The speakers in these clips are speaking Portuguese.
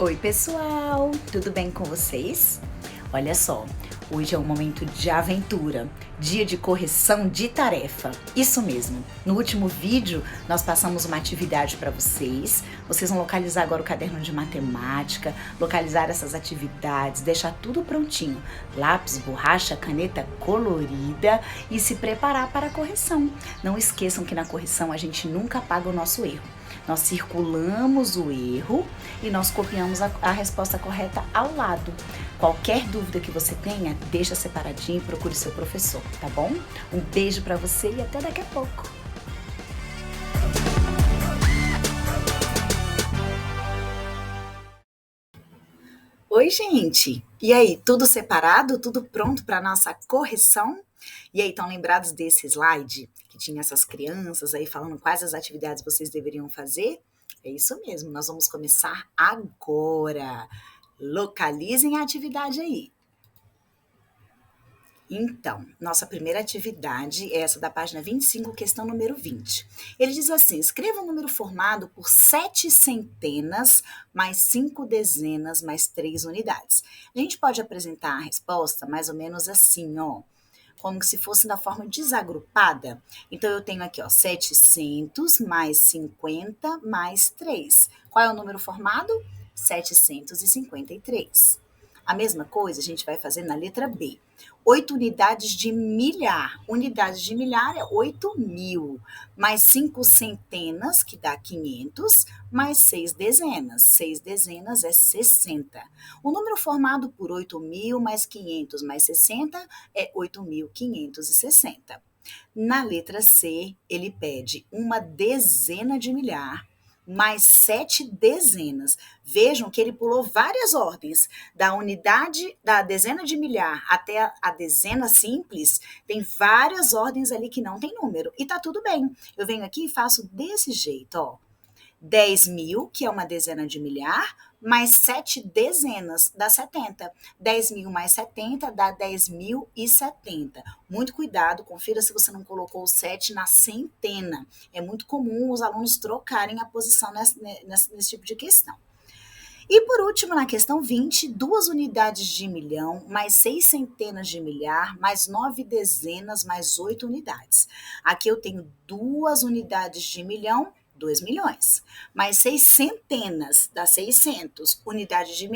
Oi, pessoal! Tudo bem com vocês? Olha só, hoje é um momento de aventura, dia de correção de tarefa. Isso mesmo. No último vídeo, nós passamos uma atividade para vocês. Vocês vão localizar agora o caderno de matemática, localizar essas atividades, deixar tudo prontinho. Lápis, borracha, caneta colorida e se preparar para a correção. Não esqueçam que na correção a gente nunca apaga o nosso erro. Nós circulamos o erro e nós copiamos a resposta correta ao lado. Qualquer dúvida que você tenha, deixa separadinho e procure seu professor, tá bom? Um beijo para você e até daqui a pouco. Oi, gente! E aí, tudo separado? Tudo pronto para nossa correção? E aí, estão lembrados desse slide que tinha essas crianças aí falando quais as atividades vocês deveriam fazer? É isso mesmo, nós vamos começar agora. Localizem a atividade aí. Então, nossa primeira atividade é essa da página 25, questão número 20. Ele diz assim: escreva um número formado por 7 centenas, mais 5 dezenas, mais 3 unidades. A gente pode apresentar a resposta mais ou menos assim, ó, como se fosse da forma desagrupada. Então, eu tenho aqui, ó, 700 mais 50 mais 3. Qual é o número formado? 753. A mesma coisa a gente vai fazer na letra B. 8 unidades de milhar. Unidades de milhar é 8.000. Mais 5 centenas, que dá 500, mais 6 dezenas. 6 dezenas é 60. O número formado por 8.000 mais 500 mais 60 é 8.560. Na letra C, ele pede uma dezena de milhar mais 7 dezenas. Vejam que ele pulou várias ordens, da unidade, da dezena de milhar até a dezena simples, tem várias ordens ali que não tem número, e tá tudo bem. Eu venho aqui e faço desse jeito, ó. 10.000, que é uma dezena de milhar, mais 7 dezenas dá 70. 10.000 mais 70 dá 10.070. Muito cuidado, confira se você não colocou o 7 na centena. É muito comum os alunos trocarem a posição nesse tipo de questão. E por último, na questão 20, 2 unidades de milhão, mais 6 centenas de milhar, mais 9 dezenas, mais 8 unidades. Aqui eu tenho 2 unidades de milhão, 2 milhões. Mais 6 centenas, dá 600. Unidade de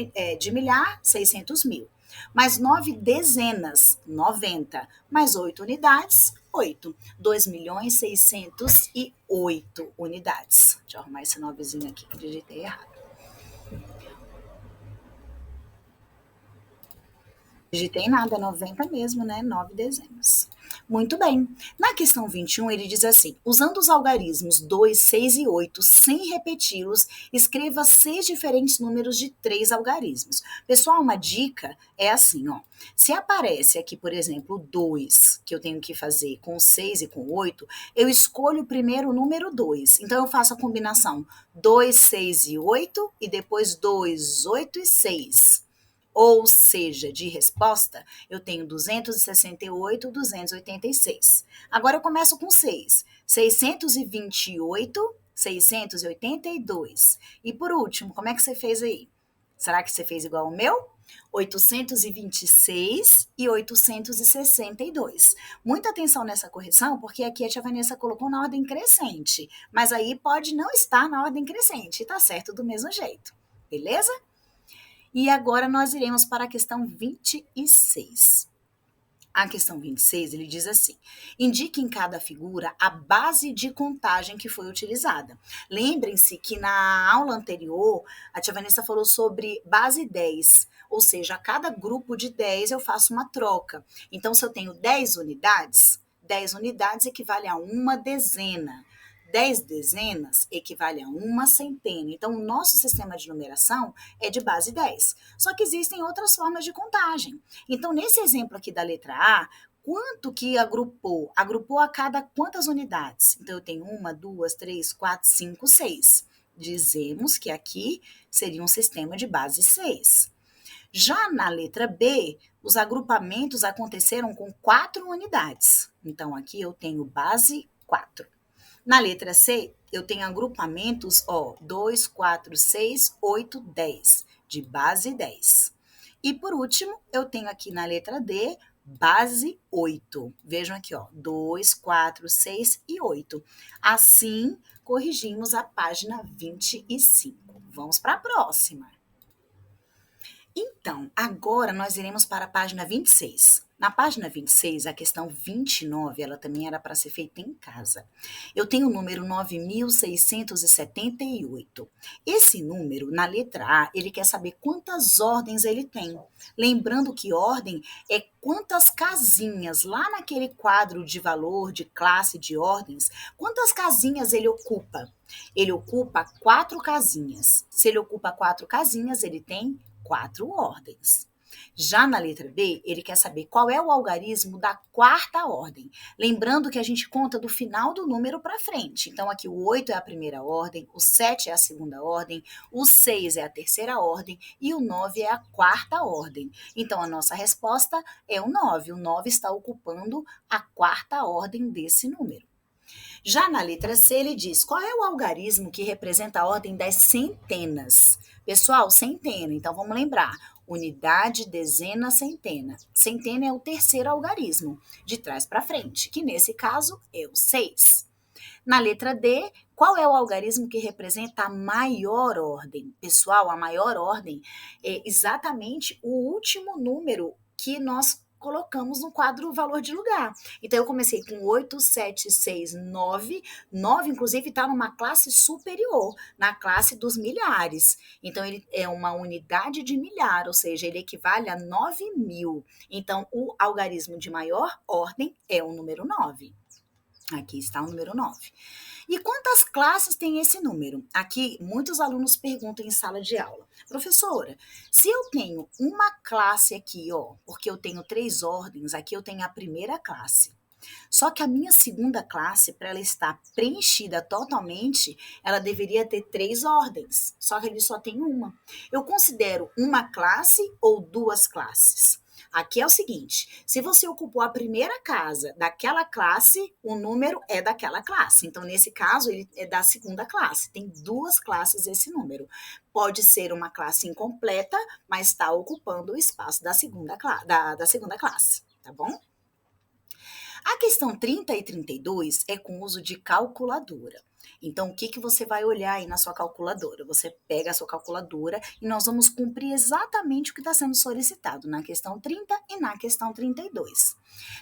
milhar, 600 mil. Mais 9 dezenas, 90. Mais 8 unidades, 8. 2.608 unidades. Deixa eu arrumar esse novezinho aqui que eu digitei errado. Digitei nada, 90 mesmo, né? 9 dezenas. Muito bem. Na questão 21, ele diz assim: usando os algarismos 2, 6 e 8, sem repeti-los, escreva 6 diferentes números de 3 algarismos. Pessoal, uma dica é assim, ó. Se aparece aqui, por exemplo, 2, que eu tenho que fazer com 6 e com 8, eu escolho primeiro o número 2. Então, eu faço a combinação 2, 6 e 8, e depois 2, 8 e 6. Ou seja, de resposta, eu tenho 268, 286. Agora eu começo com 6. 628, 682. E por último, como é que você fez aí? Será que você fez igual ao meu? 826 e 862. Muita atenção nessa correção, porque aqui a tia Vanessa colocou na ordem crescente, mas aí pode não estar na ordem crescente, e tá certo do mesmo jeito, beleza? E agora nós iremos para a questão 26. A questão 26, ele diz assim: indique em cada figura a base de contagem que foi utilizada. Lembrem-se que na aula anterior, a tia Vanessa falou sobre base 10, ou seja, a cada grupo de 10 eu faço uma troca. Então, se eu tenho 10 unidades equivale a uma dezena. 10 dezenas equivale a uma centena. Então, o nosso sistema de numeração é de base 10. Só que existem outras formas de contagem. Então, nesse exemplo aqui da letra A, quanto que agrupou? Agrupou a cada quantas unidades? Então, eu tenho 1, 2, 3, 4, 5, 6. Dizemos que aqui seria um sistema de base 6. Já na letra B, os agrupamentos aconteceram com 4 unidades. Então, aqui eu tenho base 4. Na letra C, eu tenho agrupamentos, ó, 2, 4, 6, 8, 10. de base 10. E por último, eu tenho aqui na letra D, base 8. Vejam aqui, ó, 2, 4, 6 e 8. Assim, corrigimos a página 25. Vamos para a próxima. Então, agora nós iremos para a página 26. Na página 26, a questão 29, ela também era para ser feita em casa. Eu tenho o número 9.678. Esse número, na letra A, ele quer saber quantas ordens ele tem. Lembrando que ordem é quantas casinhas, lá naquele quadro de valor, de classe, de ordens, quantas casinhas ele ocupa? Ele ocupa 4 casinhas. Se ele ocupa 4 casinhas, ele tem 4 ordens. Já na letra B, ele quer saber qual é o algarismo da quarta ordem. Lembrando que a gente conta do final do número para frente. Então, aqui o 8 é a primeira ordem, o 7 é a segunda ordem, o 6 é a terceira ordem e o 9 é a quarta ordem. Então, a nossa resposta é o 9. O 9 está ocupando a quarta ordem desse número. Já na letra C, ele diz qual é o algarismo que representa a ordem das centenas. Pessoal, centena, então vamos lembrar. Unidade, dezena, centena. Centena é o terceiro algarismo, de trás para frente, que nesse caso é o 6. Na letra D, qual é o algarismo que representa a maior ordem? Pessoal, a maior ordem é exatamente o último número que nós colocamos no quadro valor de lugar. Então, eu comecei com 8, 7, 6, 9. 9, inclusive, está numa classe superior, na classe dos milhares. Então, ele é uma unidade de milhar, ou seja, ele equivale a 9.000. Então, o algarismo de maior ordem é o número 9. Aqui está o número 9. E quantas classes tem esse número? Aqui, muitos alunos perguntam em sala de aula. Professora, se eu tenho uma classe aqui, ó, porque eu tenho 3 ordens, aqui eu tenho a primeira classe. Só que a minha segunda classe, para ela estar preenchida totalmente, ela deveria ter 3 ordens. Só que ele só tem uma. Eu considero uma classe ou 2 classes? Aqui é o seguinte, se você ocupou a primeira casa daquela classe, o número é daquela classe. Então, nesse caso, ele é da segunda classe. Tem 2 classes esse número. Pode ser uma classe incompleta, mas está ocupando o espaço da segunda classe, tá bom? A questão 30 e 32 é com uso de calculadora. Então, o que você vai olhar aí na sua calculadora? Você pega a sua calculadora e nós vamos cumprir exatamente o que está sendo solicitado na questão 30 e na questão 32.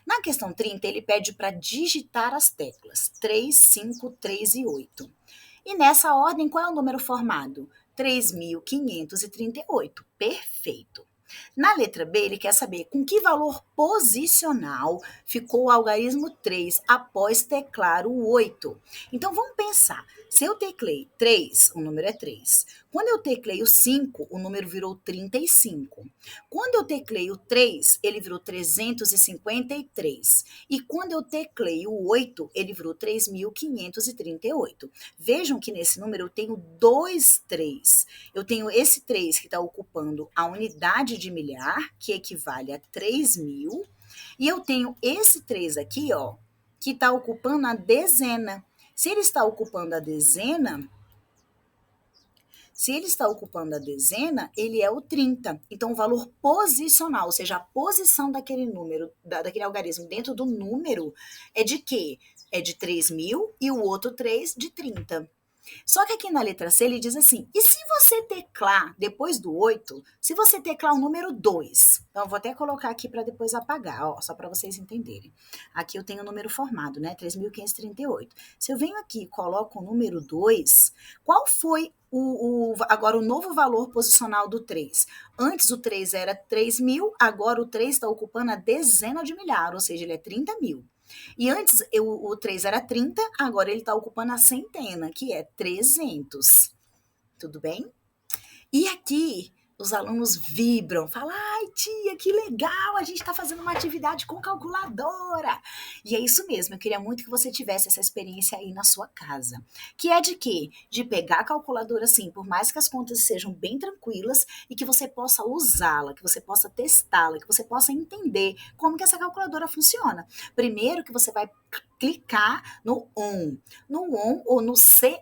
Na questão 30, ele pede para digitar as teclas 3, 5, 3 e 8. E nessa ordem, qual é o número formado? 3.538. Perfeito. Na letra B, ele quer saber com que valor posicional ficou o algarismo 3 após teclar o 8. Então, vamos pensar. Se eu teclei 3, o número é 3. Quando eu teclei o 5, o número virou 35. Quando eu teclei o 3, ele virou 353. E quando eu teclei o 8, ele virou 3.538. Vejam que nesse número eu tenho 2 3. Eu tenho esse 3 que está ocupando a unidade de milhar, que equivale a 3.000, e eu tenho esse 3 aqui, ó, que está ocupando a dezena. Se ele está ocupando a dezena, ele é o 30. Então, o valor posicional, ou seja, a posição daquele número, daquele algarismo dentro do número, é de quê? É de 3.000 e o outro 3 de 30. Só que aqui na letra C ele diz assim, e se você teclar, depois do 8, se você teclar o número 2, então eu vou até colocar aqui para depois apagar, ó, só para vocês entenderem. Aqui eu tenho o número formado, né, 3.538. Se eu venho aqui e coloco o número 2, qual foi agora o novo valor posicional do 3? Antes o 3 era 3.000, agora o 3 está ocupando a dezena de milhar, ou seja, ele é 30.000. E antes o 3 era 30, agora ele está ocupando a centena, que é 300. Tudo bem? E aqui os alunos vibram, falam, ai tia, que legal, a gente está fazendo uma atividade com calculadora. E é isso mesmo, eu queria muito que você tivesse essa experiência aí na sua casa. Que é de quê? De pegar a calculadora assim, por mais que as contas sejam bem tranquilas e que você possa usá-la, que você possa testá-la, que você possa entender como que essa calculadora funciona. Primeiro que você vai clicar no ON ou no CE.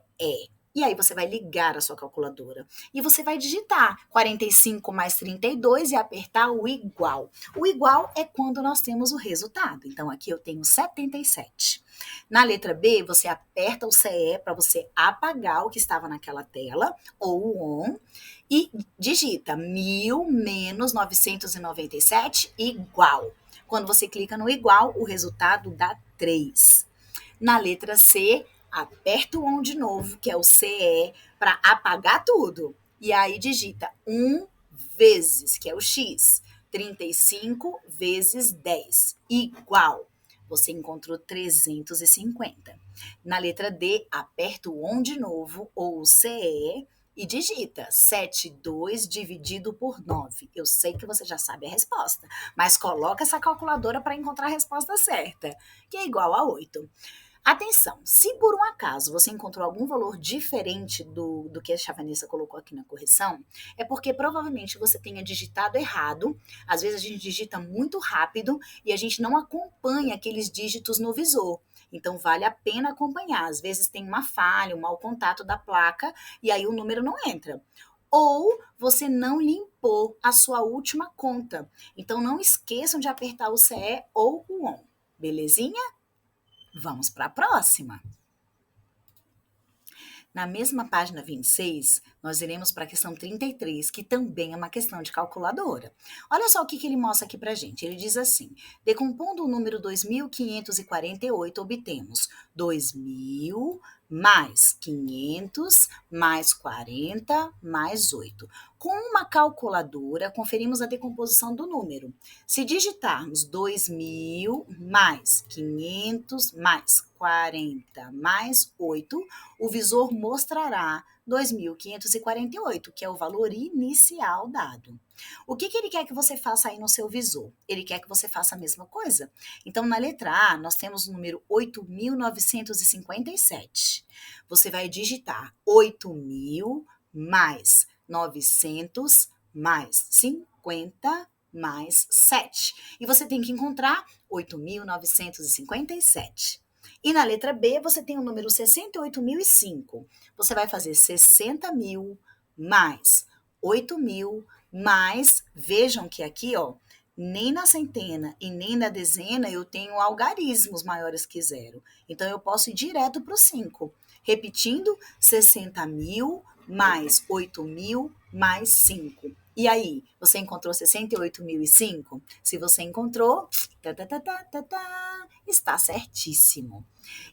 E aí você vai ligar a sua calculadora e você vai digitar 45 mais 32 e apertar o igual. O igual é quando nós temos o resultado. Então aqui eu tenho 77. Na letra B, você aperta o CE para você apagar o que estava naquela tela, ou o ON, e digita 1000 menos 997 igual. Quando você clica no igual, o resultado dá 3. Na letra C, aperta o ON de novo, que é o CE, para apagar tudo. E aí digita 1 vezes, que é o X. 35 vezes 10, igual. Você encontrou 350. Na letra D, aperta o ON de novo, ou o CE, e digita 72 dividido por 9. Eu sei que você já sabe a resposta, mas coloca essa calculadora para encontrar a resposta certa, que é igual a 8. Atenção, se por um acaso você encontrou algum valor diferente do que a Chavanessa colocou aqui na correção, é porque provavelmente você tenha digitado errado. Às vezes a gente digita muito rápido e a gente não acompanha aqueles dígitos no visor. Então vale a pena acompanhar. Às vezes tem uma falha, um mau contato da placa e aí o número não entra. Ou você não limpou a sua última conta. Então não esqueçam de apertar o CE ou o ON. Belezinha? Vamos para a próxima. Na mesma página 26, nós iremos para a questão 33, que também é uma questão de calculadora. Olha só o que ele mostra aqui para a gente. Ele diz assim: decompondo o número 2.548, obtemos 2.000 mais 500 mais 40 mais 8. Com uma calculadora, conferimos a decomposição do número. Se digitarmos 2.000 mais 500 mais 40 mais 8, o visor mostrará 2.548, que é o valor inicial dado. O que ele quer que você faça aí no seu visor? Ele quer que você faça a mesma coisa. Então, na letra A, nós temos o número 8.957. Você vai digitar 8.000 mais 900 mais 50 mais 7. E você tem que encontrar 8.957. E na letra B, você tem o número 68.005. Você vai fazer 60.000 mais 8.000 mais, vejam que aqui, ó, nem na centena e nem na dezena eu tenho algarismos maiores que zero. Então, eu posso ir direto para o 5. Repetindo, 60.000 mais 8.000 mais 5. E aí, você encontrou 68.005? Se você encontrou, está certíssimo.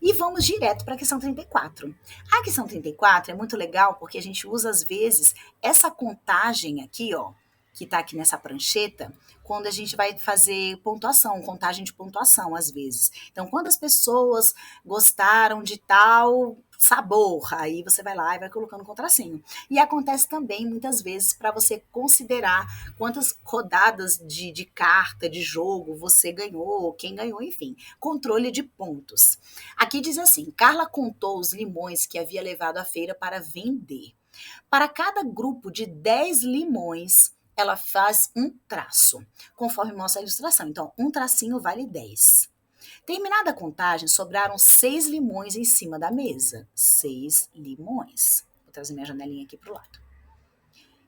E vamos direto para a questão 34. A questão 34 é muito legal porque a gente usa, às vezes, essa contagem aqui, ó, que está aqui nessa prancheta, quando a gente vai fazer pontuação, contagem de pontuação, às vezes. Então, quantas pessoas gostaram de tal sabor? Aí você vai lá e vai colocando um tracinho. E acontece também, muitas vezes, para você considerar quantas rodadas de carta, de jogo você ganhou, quem ganhou, enfim. Controle de pontos. Aqui diz assim: Carla contou os limões que havia levado à feira para vender. Para cada grupo de 10 limões, ela faz um traço, conforme mostra a ilustração. Então, um tracinho vale 10. Terminada a contagem, sobraram 6 limões em cima da mesa. 6 limões. Vou trazer minha janelinha aqui para o lado.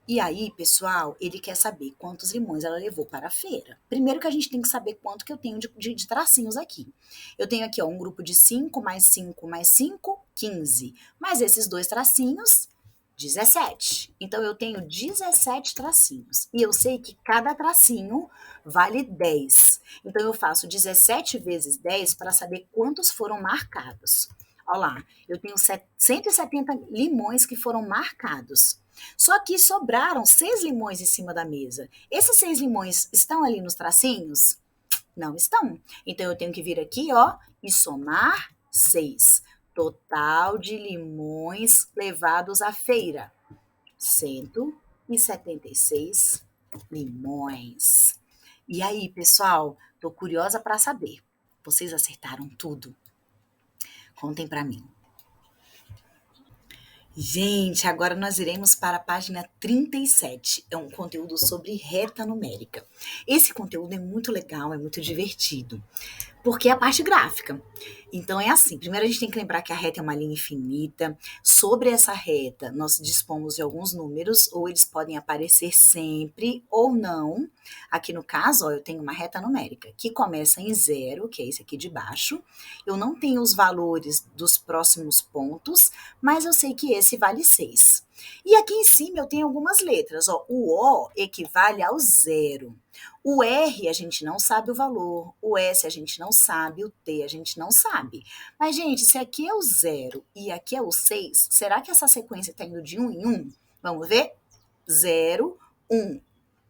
E aí, pessoal, ele quer saber quantos limões ela levou para a feira. Primeiro que a gente tem que saber quanto que eu tenho de tracinhos aqui. Eu tenho aqui, ó, um grupo de 5 mais 5 mais 5, 15. Mais esses 2 tracinhos, 17. Então, eu tenho 17 tracinhos. E eu sei que cada tracinho vale 10. Então, eu faço 17 vezes 10 para saber quantos foram marcados. Olha lá, eu tenho 170 limões que foram marcados. Só que sobraram 6 limões em cima da mesa. Esses 6 limões estão ali nos tracinhos? Não estão. Então, eu tenho que vir aqui, ó, e somar 6. Total de limões levados à feira: 176 limões. E aí, pessoal, tô curiosa para saber. Vocês acertaram tudo? Contem para mim. Gente, agora nós iremos para a página 37. É um conteúdo sobre reta numérica. Esse conteúdo é muito legal, é muito divertido. Porque é a parte gráfica. Então é assim, primeiro a gente tem que lembrar que a reta é uma linha infinita. Sobre essa reta, nós dispomos de alguns números, ou eles podem aparecer sempre ou não. Aqui no caso, ó, eu tenho uma reta numérica que começa em zero, que é esse aqui de baixo. Eu não tenho os valores dos próximos pontos, mas eu sei que esse vale 6. E aqui em cima eu tenho algumas letras. Ó, o O equivale ao zero. O R a gente não sabe o valor, o S a gente não sabe, o T a gente não sabe. Mas, gente, se aqui é o zero e aqui é o 6, será que essa sequência está indo de um em um? Vamos ver? 0, 1,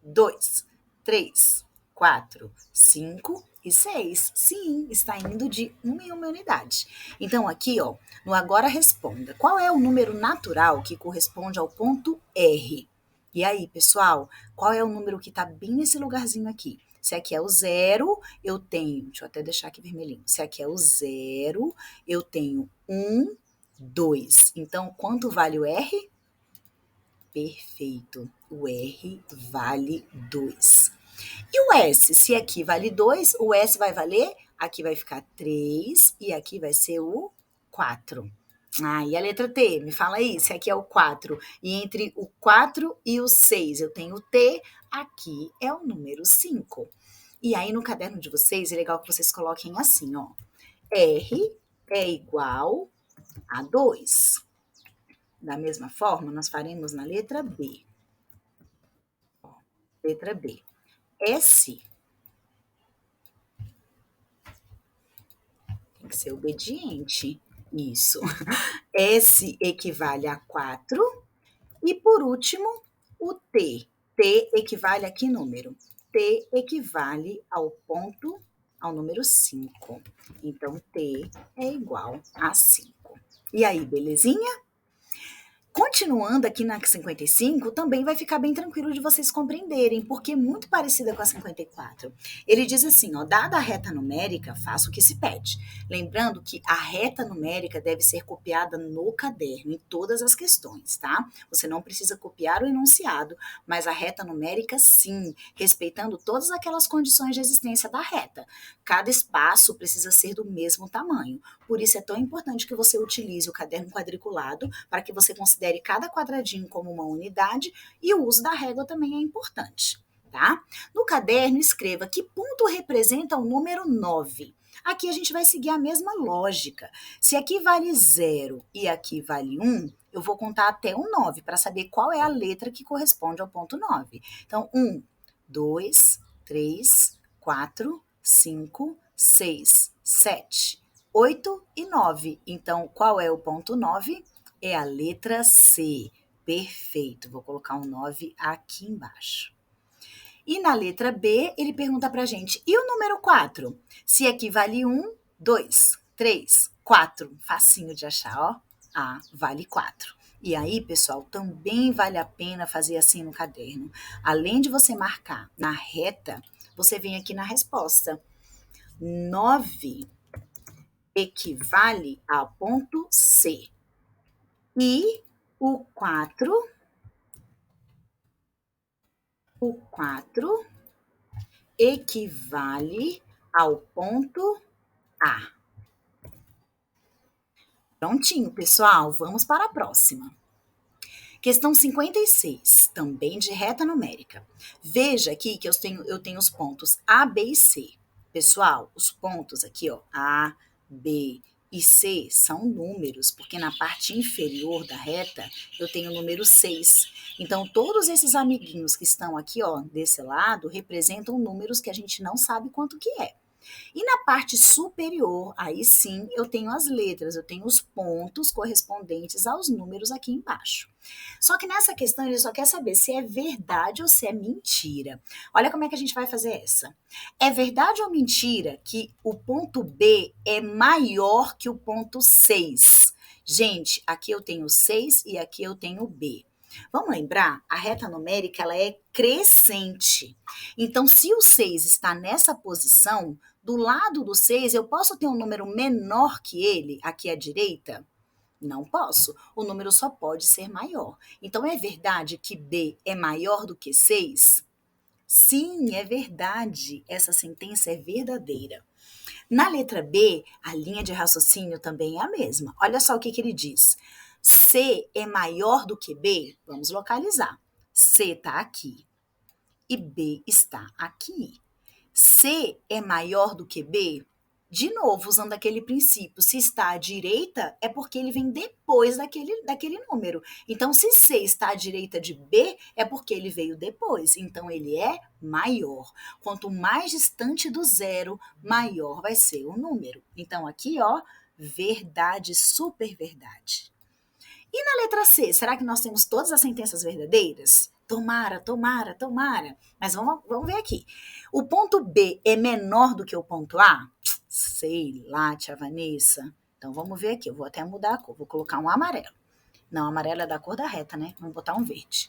2, 3, 4, 5 e 6. Sim, está indo de uma em uma unidade. Então, aqui, ó, no agora responda. Qual é o número natural que corresponde ao ponto R? E aí, pessoal, qual é o número que está bem nesse lugarzinho aqui? Se aqui é o zero, eu tenho, deixa eu até deixar aqui vermelhinho. Se aqui é o zero, eu tenho 1, 2. Então, quanto vale o R? Perfeito. O R vale 2. E o S? Se aqui vale 2, o S vai valer? Aqui vai ficar 3 e aqui vai ser o 4. Ah, e a letra T? Me fala aí, se aqui é o 4 e entre o 4 e o 6 eu tenho o T, aqui é o número 5. E aí no caderno de vocês é legal que vocês coloquem assim, ó. R é igual a 2. Da mesma forma, nós faremos na letra B. Ó, letra B. S tem que ser obediente. Isso. S equivale a 4. E por último, o T. T equivale a que número? T equivale ao ponto, ao número 5. Então, T é igual a 5. E aí, belezinha? Continuando aqui na 55, também vai ficar bem tranquilo de vocês compreenderem, porque é muito parecida com a 54. Ele diz assim, ó, dada a reta numérica, faça o que se pede. Lembrando que a reta numérica deve ser copiada no caderno, em todas as questões, tá? Você não precisa copiar o enunciado, mas a reta numérica sim, respeitando todas aquelas condições de existência da reta. Cada espaço precisa ser do mesmo tamanho. Por isso é tão importante que você utilize o caderno quadriculado para que você considere cada quadradinho como uma unidade e o uso da régua também é importante, tá? No caderno, escreva que ponto representa o número 9. Aqui a gente vai seguir a mesma lógica. Se aqui vale 0 e aqui vale 1, eu vou contar até o 9 para saber qual é a letra que corresponde ao ponto 9. Então, 1, 2, 3, 4, 5, 6, 7, 8 e 9. Então, qual é o ponto 9? É a letra C. Perfeito. Vou colocar um 9 aqui embaixo. E na letra B, ele pergunta para a gente, e o número 4? Se aqui vale 1, 2, 3, 4. Facinho de achar, ó. A vale 4. E aí, pessoal, também vale a pena fazer assim no caderno. Além de você marcar na reta, você vem aqui na resposta. 9 equivale ao ponto C. E o 4 equivale ao ponto A. Prontinho, pessoal, vamos para a próxima. Questão 56, também de reta numérica. Veja aqui que eu tenho os pontos A, B e C. Pessoal, os pontos aqui, ó, A, B e C são números, porque na parte inferior da reta eu tenho o número 6. Então, todos esses amiguinhos que estão aqui, ó, desse lado, representam números que a gente não sabe quanto que é. E na parte superior, aí sim, eu tenho as letras, eu tenho os pontos correspondentes aos números aqui embaixo. Só que nessa questão ele só quer saber se é verdade ou se é mentira. Olha como é que a gente vai fazer essa. É verdade ou mentira que o ponto B é maior que o ponto 6? Gente, aqui eu tenho 6 e aqui eu tenho B. Vamos lembrar? A reta numérica ela é crescente. Então, se o 6 está nessa posição, do lado do 6 eu posso ter um número menor que ele, aqui à direita? Não posso. O número só pode ser maior. Então, é verdade que B é maior do que 6? Sim, é verdade. Essa sentença é verdadeira. Na letra B, a linha de raciocínio também é a mesma. Olha só o que ele diz. C é maior do que B? Vamos localizar. C está aqui e B está aqui. C é maior do que B? De novo, usando aquele princípio, se está à direita, é porque ele vem depois daquele número. Então, se C está à direita de B, é porque ele veio depois. Então, ele é maior. Quanto mais distante do zero, maior vai ser o número. Então, aqui, ó, verdade, super verdade. E na letra C, será que nós temos todas as sentenças verdadeiras? Tomara, tomara, tomara. Mas vamos ver aqui. O ponto B é menor do que o ponto A? Sei lá, tia Vanessa. Então vamos ver aqui. Eu vou até mudar a cor. Vou colocar um amarelo. Não, amarelo é da cor da reta, né? Vamos botar um verde.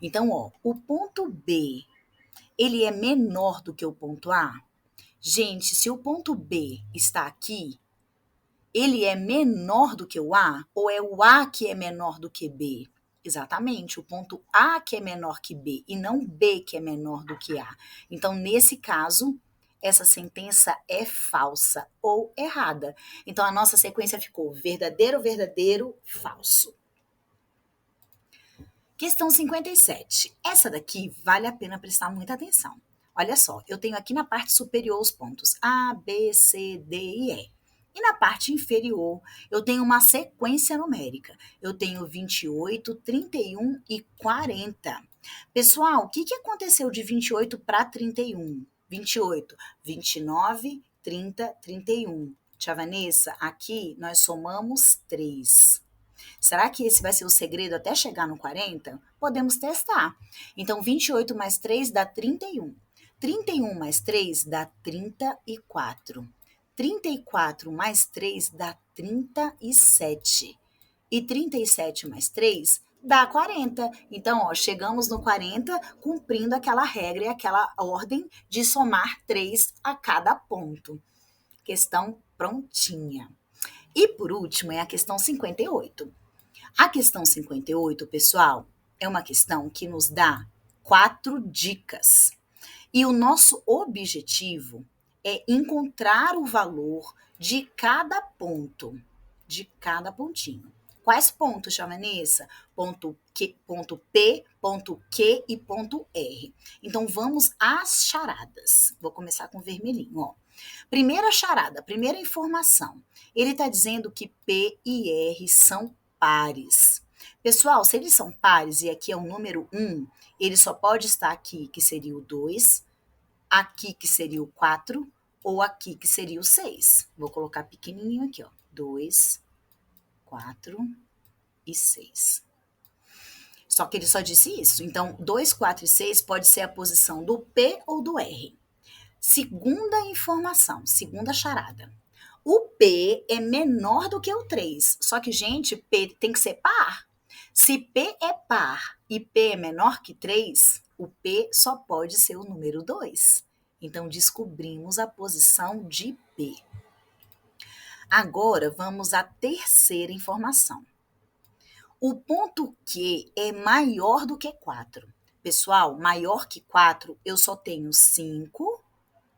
Então, ó, o ponto B, ele é menor do que o ponto A? Gente, se o ponto B está aqui, ele é menor do que o A? Ou é o A que é menor do que B? Exatamente, o ponto A que é menor que B e não B que é menor do que A. Então, nesse caso, essa sentença é falsa ou errada. Então, a nossa sequência ficou verdadeiro, verdadeiro, falso. Questão 57. Essa daqui vale a pena prestar muita atenção. Olha só, eu tenho aqui na parte superior os pontos A, B, C, D e E. E na parte inferior, eu tenho uma sequência numérica. Eu tenho 28, 31 e 40. Pessoal, o que aconteceu de 28 para 31? 28, 29, 30, 31. Tia Vanessa, aqui nós somamos 3. Será que esse vai ser o segredo até chegar no 40? Podemos testar. Então, 28 mais 3 dá 31. 31 mais 3 dá 34. 34 mais 3 dá 37. E 37 mais 3 dá 40. Então, ó, chegamos no 40 cumprindo aquela regra e aquela ordem de somar 3 a cada ponto. Questão prontinha. E por último é a questão 58. A questão 58, pessoal, é uma questão que nos dá 4 dicas. E o nosso objetivo é encontrar o valor de cada ponto, de cada pontinho. Quais pontos, Vanessa? Ponto P, ponto Q e ponto R. Então, vamos às charadas. Vou começar com o vermelhinho, ó. Primeira charada, primeira informação. Ele está dizendo que P e R são pares. Pessoal, se eles são pares e aqui é o número 1, ele só pode estar aqui, que seria o 2, aqui, que seria o 4, ou aqui, que seria o 6. Vou colocar pequenininho aqui, ó. 2, 4 e 6. Só que ele só disse isso. Então, 2, 4 e 6 pode ser a posição do P ou do R. Segunda informação, segunda charada. O P é menor do que o 3. Só que, gente, P tem que ser par. Se P é par e P é menor que 3, o P só pode ser o número 2. Então, descobrimos a posição de P. Agora, vamos à terceira informação. O ponto Q é maior do que 4. Pessoal, maior que 4, eu só tenho 5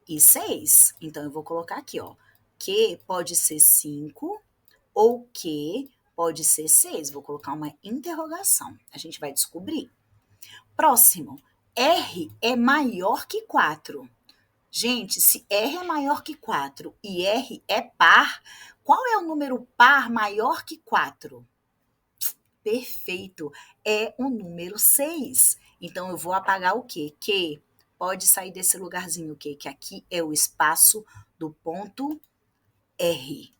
e 6. Então, eu vou colocar aqui, ó. Q pode ser 5 ou Q pode ser 6. Vou colocar uma interrogação. A gente vai descobrir. Próximo. R é maior que 4. Gente, se R é maior que 4 e R é par, qual é o número par maior que 4? Perfeito. É o número 6. Então, eu vou apagar o quê? Q pode sair desse lugarzinho, que aqui é o espaço do ponto R.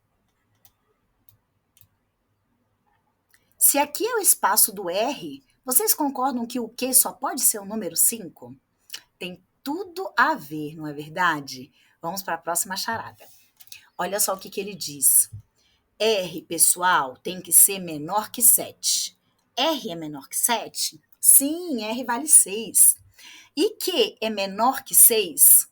Se aqui é o espaço do R, vocês concordam que o Q só pode ser o número 5? Tem tudo a ver, não é verdade? Vamos para a próxima charada. Olha só o que ele diz. R, pessoal, tem que ser menor que 7. R é menor que 7? Sim, R vale 6. E Q é menor que 6?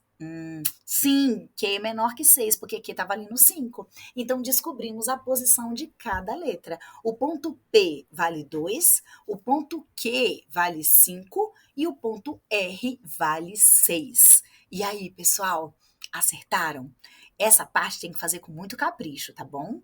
Sim, Q é menor que 6, porque Q está valendo 5. Então, descobrimos a posição de cada letra. O ponto P vale 2, o ponto Q vale 5 e o ponto R vale 6. E aí, pessoal, acertaram? Essa parte tem que fazer com muito capricho, tá bom?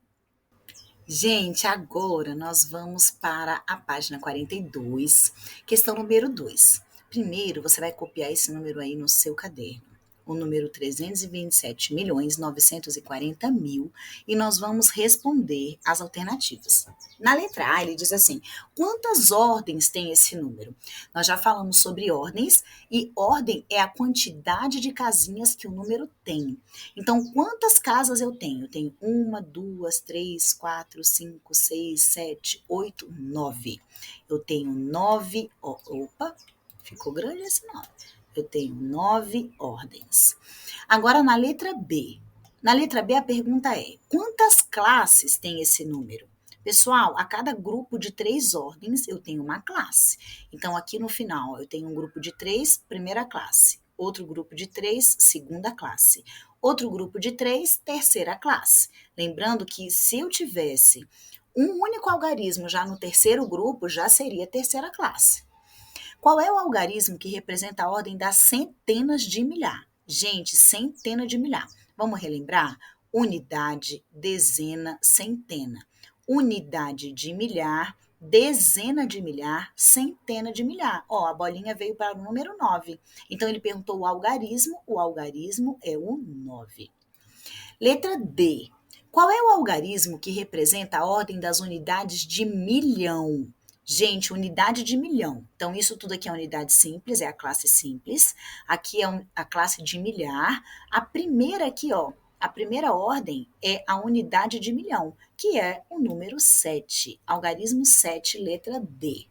Gente, agora nós vamos para a página 42, questão número 2. Primeiro, você vai copiar esse número aí no seu caderno, o número 327.940.000, e nós vamos responder as alternativas. Na letra A, ele diz assim: quantas ordens tem esse número? Nós já falamos sobre ordens, e ordem é a quantidade de casinhas que o número tem. Então, quantas casas eu tenho? Eu tenho uma, duas, três, quatro, cinco, seis, sete, oito, nove. Eu tenho nove. Opa, ficou grande esse nove. Eu tenho 9 ordens. Agora, na letra B. Na letra B, a pergunta é: quantas classes tem esse número? Pessoal, a cada grupo de 3 ordens, eu tenho uma classe. Então, aqui no final, eu tenho um grupo de 3, primeira classe. Outro grupo de 3, segunda classe. Outro grupo de 3, terceira classe. Lembrando que se eu tivesse um único algarismo já no terceiro grupo, já seria terceira classe. Qual é o algarismo que representa a ordem das centenas de milhar? Gente, centena de milhar. Vamos relembrar? Unidade, dezena, centena. Unidade de milhar, dezena de milhar, centena de milhar. Ó, a bolinha veio para o número 9. Então, ele perguntou o algarismo é o 9. Letra D. Qual é o algarismo que representa a ordem das unidades de milhão? Gente, unidade de milhão. Então, isso tudo aqui é unidade simples, é a classe simples. Aqui é a classe de milhar. A primeira aqui, ó, a primeira ordem é a unidade de milhão, que é o número 7. Algarismo 7, letra D.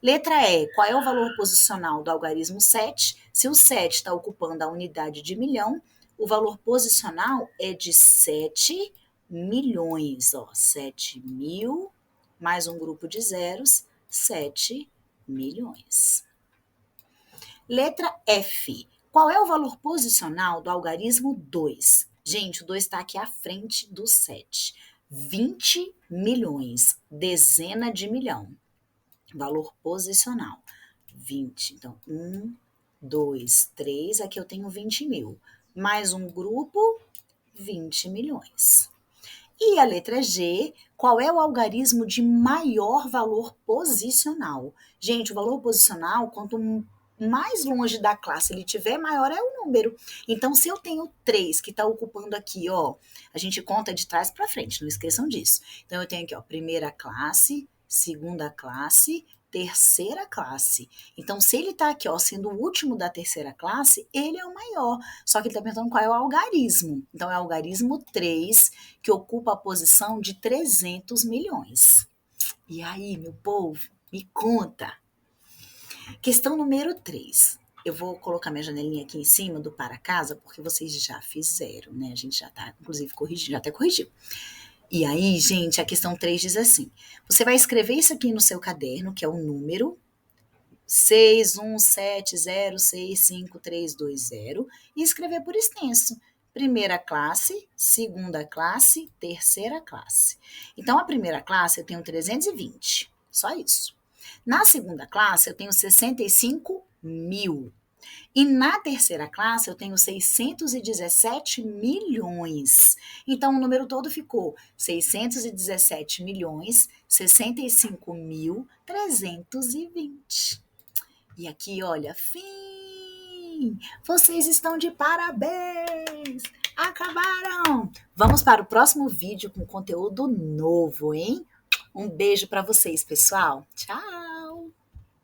Letra E, qual é o valor posicional do algarismo 7? Se o 7 está ocupando a unidade de milhão, o valor posicional é de 7 milhões. Ó, 7 mil, mais um grupo de zeros, 7 milhões. Letra F, qual é o valor posicional do algarismo 2? Gente, o 2 está aqui à frente do 7. 20 milhões, dezena de milhão. Valor posicional, 20. Então, 1, 2, 3, aqui eu tenho 20 mil. Mais um grupo, 20 milhões. E a letra G, qual é o algarismo de maior valor posicional? Gente, o valor posicional, quanto mais longe da classe ele tiver, maior é o número. Então, se eu tenho 3 que está ocupando aqui, ó, a gente conta de trás para frente, não esqueçam disso. Então, eu tenho aqui, ó, primeira classe, segunda classe, terceira classe. Então, se ele está aqui, ó, sendo o último da terceira classe, ele é o maior. Só que ele está perguntando qual é o algarismo. Então, é o algarismo 3, que ocupa a posição de 300 milhões. E aí, meu povo, me conta. Questão número 3. Eu vou colocar minha janelinha aqui em cima do para casa, porque vocês já fizeram, né? A gente já está, inclusive, corrigindo, já até corrigiu. E aí, gente, a questão 3 diz assim: você vai escrever isso aqui no seu caderno, que é o número 617065320, e escrever por extenso. Primeira classe, segunda classe, terceira classe. Então, a primeira classe eu tenho 320, só isso. Na segunda classe eu tenho 65 mil. E na terceira classe eu tenho 617 milhões. Então o número todo ficou 617 milhões 65 mil 320. E aqui, olha, fim! Vocês estão de parabéns! Acabaram! Vamos para o próximo vídeo com conteúdo novo, hein? Um beijo para vocês, pessoal. Tchau!